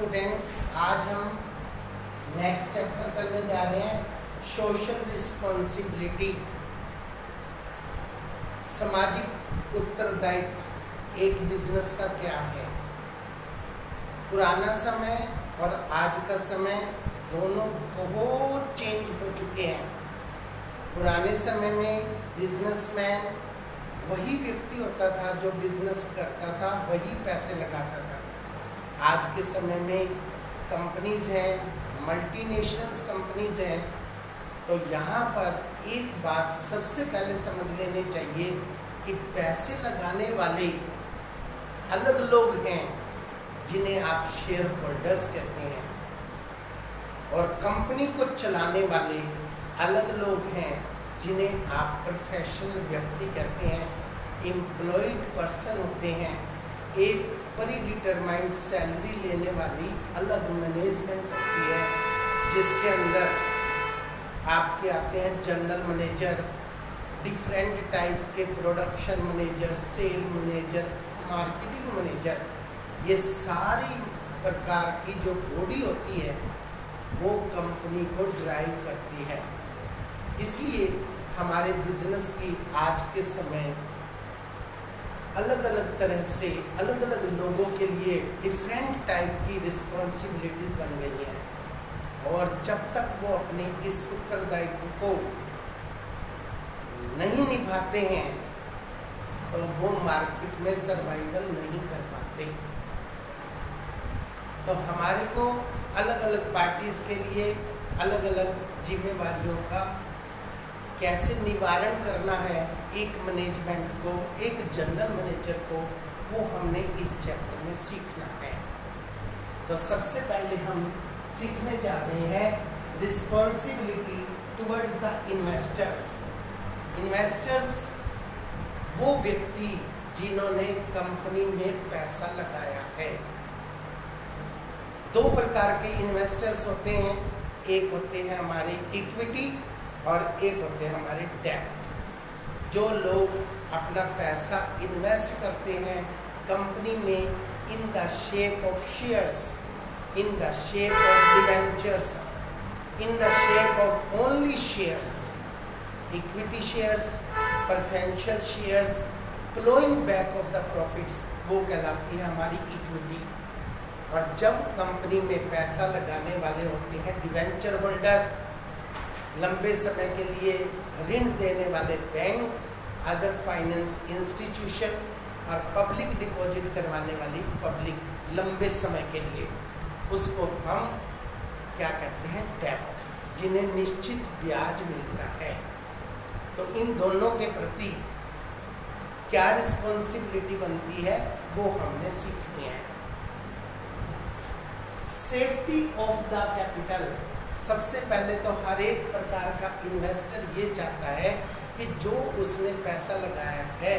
Student, आज हम next chapter करने जा रहे हैं सोशल रिस्पॉन्सिबिलिटी। सामाजिक उत्तरदायित्व एक बिजनेस का क्या है। पुराना समय और आज का समय दोनों बहुत चेंज हो चुके हैं। पुराने समय में बिजनेसमैन वही व्यक्ति होता था जो बिजनेस करता था, वही पैसे लगाता था। आज के समय में कंपनीज हैं, मल्टीनेशनल्स कंपनीज हैं, तो यहाँ पर एक बात सबसे पहले समझ लेनी चाहिए कि पैसे लगाने वाले अलग लोग हैं जिन्हें आप शेयर होल्डर्स कहते हैं, और कंपनी को चलाने वाले अलग लोग हैं जिन्हें आप प्रोफेशनल व्यक्ति कहते हैं, एम्प्लॉयड पर्सन होते हैं। एक प्री डिटरमाइंड सैलरी लेने वाली अलग मैनेजमेंट होती है, जिसके अंदर आपके आते हैं जनरल मैनेजर, डिफरेंट टाइप के production manager, sale manager, marketing manager. ये सारी प्रकार की जो बॉडी होती है वो कंपनी को ड्राइव करती है। इसलिए हमारे बिजनेस की आज के समय अलग अलग तरह से अलग अलग लोगों के लिए डिफरेंट टाइप की रिस्पॉन्सिबिलिटीज बन गई हैं, और जब तक वो अपने इस उत्तरदायित्व को नहीं निभाते हैं तो वो मार्केट में सर्वाइवल नहीं कर पाते। तो हमारे को अलग अलग पार्टीज के लिए अलग अलग जिम्मेवारियों का कैसे निवारण करना है एक मैनेजमेंट को, एक जनरल मैनेजर को, वो हमने इस चैप्टर में सीखना है। तो सबसे पहले हम सीखने जा रहे हैं responsibility towards the investors. Investors वो व्यक्ति जिन्होंने कंपनी में पैसा लगाया है। दो प्रकार के इन्वेस्टर्स होते हैं, एक होते हैं हमारे इक्विटी और एक होते हैं हमारे डेब्ट। जो लोग अपना पैसा इन्वेस्ट करते हैं कंपनी में in the shape of shares, in the shape of debentures, in the shape of only shares, equity shares, preferential shares, flowing back of the profits, वो कहलाती है हमारी इक्विटी। और जब कंपनी में पैसा लगाने वाले होते हैं डिबेंचर होल्डर, लंबे समय के लिए ऋण देने वाले बैंक, अदर फाइनेंस इंस्टीट्यूशन और पब्लिक डिपॉजिट करवाने वाली पब्लिक लंबे समय के लिए, उसको हम क्या कहते हैं, डेब्ट, जिन्हें निश्चित ब्याज मिलता है। तो इन दोनों के प्रति क्या रिस्पॉन्सिबिलिटी बनती है वो हमने सीखनी है। Safety of the capital. सबसे पहले तो हर एक प्रकार का इन्वेस्टर ये चाहता है कि जो उसने पैसा लगाया है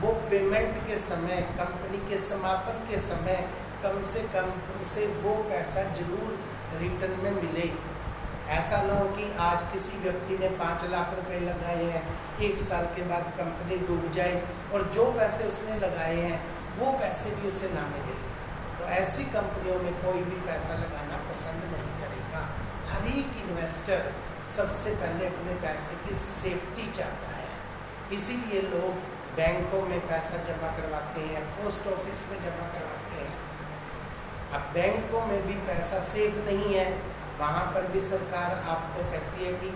वो पेमेंट के समय, कंपनी के समापन के समय कम से कम उसे वो पैसा जरूर रिटर्न में मिले। ऐसा ना हो कि आज किसी व्यक्ति ने 5 लाख रुपए लगाए हैं, 1 साल के बाद कंपनी डूब जाए और जो पैसे उसने लगाए हैं वो पैसे भी उसे ना मिले। तो ऐसी कंपनियों में कोई भी पैसा लगाना पसंद नहीं करेगा। हर एक इन्वेस्टर सबसे पहले अपने पैसे की सेफ्टी चाहता है, इसीलिए लोग बैंकों में पैसा जमा करवाते हैं, पोस्ट ऑफिस में जमा करवाते हैं। अब बैंकों में भी पैसा सेफ नहीं है, वहाँ पर भी सरकार आपको कहती है कि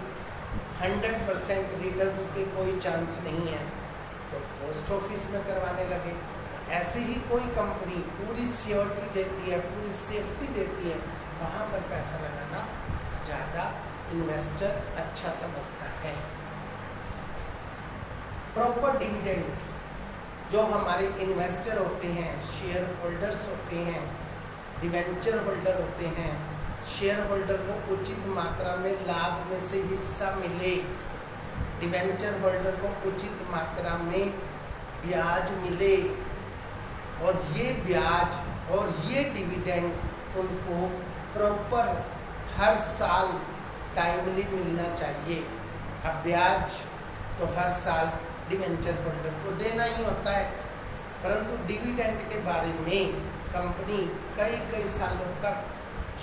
100% रिटर्न्स के कोई चांस नहीं है, तो पोस्ट ऑफिस में करवाने लगे। ऐसे ही कोई कंपनी पूरी सिक्योरिटी देती है, पूरी सेफ्टी देती है, वहाँ पर पैसा लगाना ज़्यादा इन्वेस्टर अच्छा समझता है। प्रॉपर डिविडेंड, जो हमारे इन्वेस्टर होते हैं, शेयर होल्डर्स होते हैं, डिवेंचर होल्डर होते हैं, शेयर होल्डर को उचित मात्रा में लाभ में से हिस्सा मिले, डिवेंचर होल्डर को उचित मात्रा में ब्याज मिले, और ये ब्याज और ये डिविडेंड उनको प्रॉपर हर साल टाइमली मिलना चाहिए। अब ब्याज तो हर साल डिवेंचर होल्डर को देना ही होता है, परंतु डिविडेंड के बारे में कंपनी कई कई सालों तक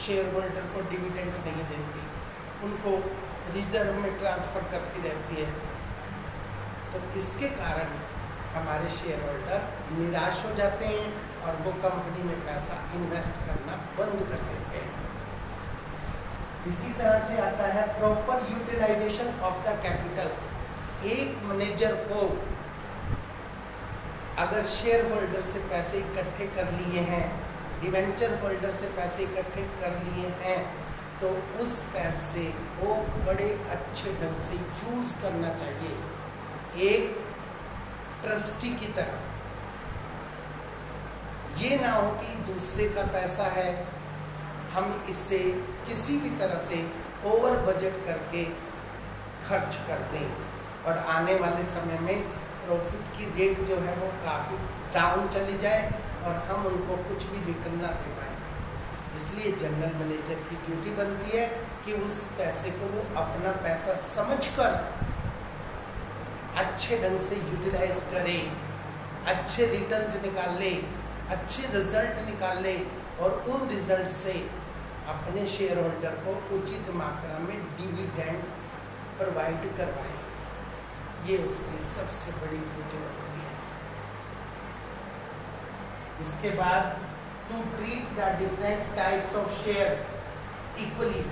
शेयर होल्डर को डिविडेंड नहीं देती, उनको रिजर्व में ट्रांसफ़र करती रहती है। तो इसके कारण हमारे शेयर होल्डर निराश हो जाते हैं और वो कंपनी में पैसा इन्वेस्ट करना बंद कर देते हैं। इसी तरह से आता है proper utilisation of the capital. एक मैनेजर को अगर शेयर होल्डर से पैसे इकट्ठे कर लिए हैं, डिवेंचर होल्डर से पैसे इकट्ठे कर लिए हैं, तो उस पैसे को बड़े अच्छे ढंग से यूज करना चाहिए, एक ट्रस्टी की तरह। ये ना हो कि दूसरे का पैसा है, हम इसे किसी भी तरह से ओवर बजट करके खर्च कर दें और आने वाले समय में प्रॉफिट की रेट जो है वो काफ़ी डाउन चली जाए और हम उनको कुछ भी रिटर्न ना दे पाए। इसलिए जनरल मैनेजर की ड्यूटी बनती है कि उस पैसे को वो अपना पैसा समझकर अच्छे ढंग से यूटिलाइज करे, अच्छे रिटर्न्स निकाले, अच्छे रिजल्ट निकाले और उन रिजल्ट से अपने शेयर होल्डर को उचित मात्रा में डिविडेंड प्रोवाइड करवाए। ये उसकी सबसे बड़ी ड्यूटी बनती है। इसके बाद to treat the different types of share equally.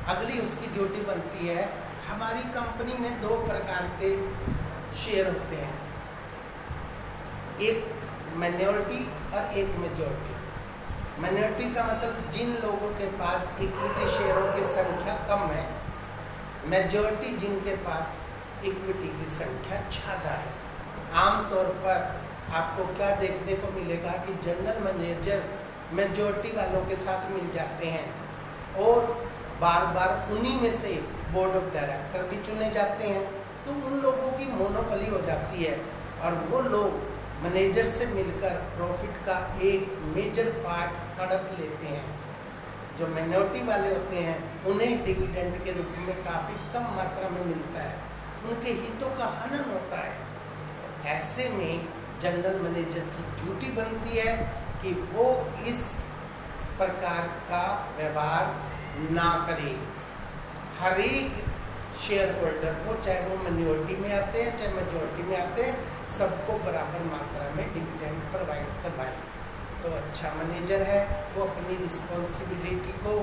अगली उसकी ड्यूटी बनती है, हमारी कंपनी में दो प्रकार के शेयर होते हैं, एक माइनॉरिटी और एक मेजॉरिटी। माइनॉरिटी का मतलब जिन लोगों के पास इक्विटी शेयरों की संख्या कम है, मेजॉरिटी जिनके पास इक्विटी की संख्या ज़्यादा है। आमतौर पर आपको क्या देखने को मिलेगा कि जनरल मैनेजर मेजॉरिटी वालों के साथ मिल जाते हैं और बार बार उन्हीं में से बोर्ड ऑफ डायरेक्टर भी चुने जाते हैं, तो उन लोगों की मोनोपोली हो जाती है और वो लोग मैनेजर से मिलकर प्रॉफिट का एक मेजर पार्ट हड़प लेते हैं। जो माइनॉरिटी वाले होते हैं उन्हें डिविडेंड के रूप में काफ़ी कम मात्रा में मिलता है, उनके हितों का हनन होता है। तो ऐसे में जनरल मैनेजर की ड्यूटी बनती है कि वो इस प्रकार का व्यवहार ना करे। हर एक शेयर होल्डर को, चाहे वो माइनॉरिटी में आते हैं चाहे मेजॉरिटी में आते हैं, सबको बराबर मात्रा में डिविडेंड प्रोवाइड करवाए। तो अच्छा मैनेजर है वो अपनी रिस्पॉन्सिबिलिटी को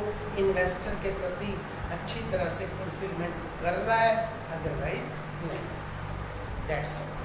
इन्वेस्टर के प्रति अच्छी तरह से फुलफिलमेंट कर रहा है, अदरवाइज नहीं। That's all.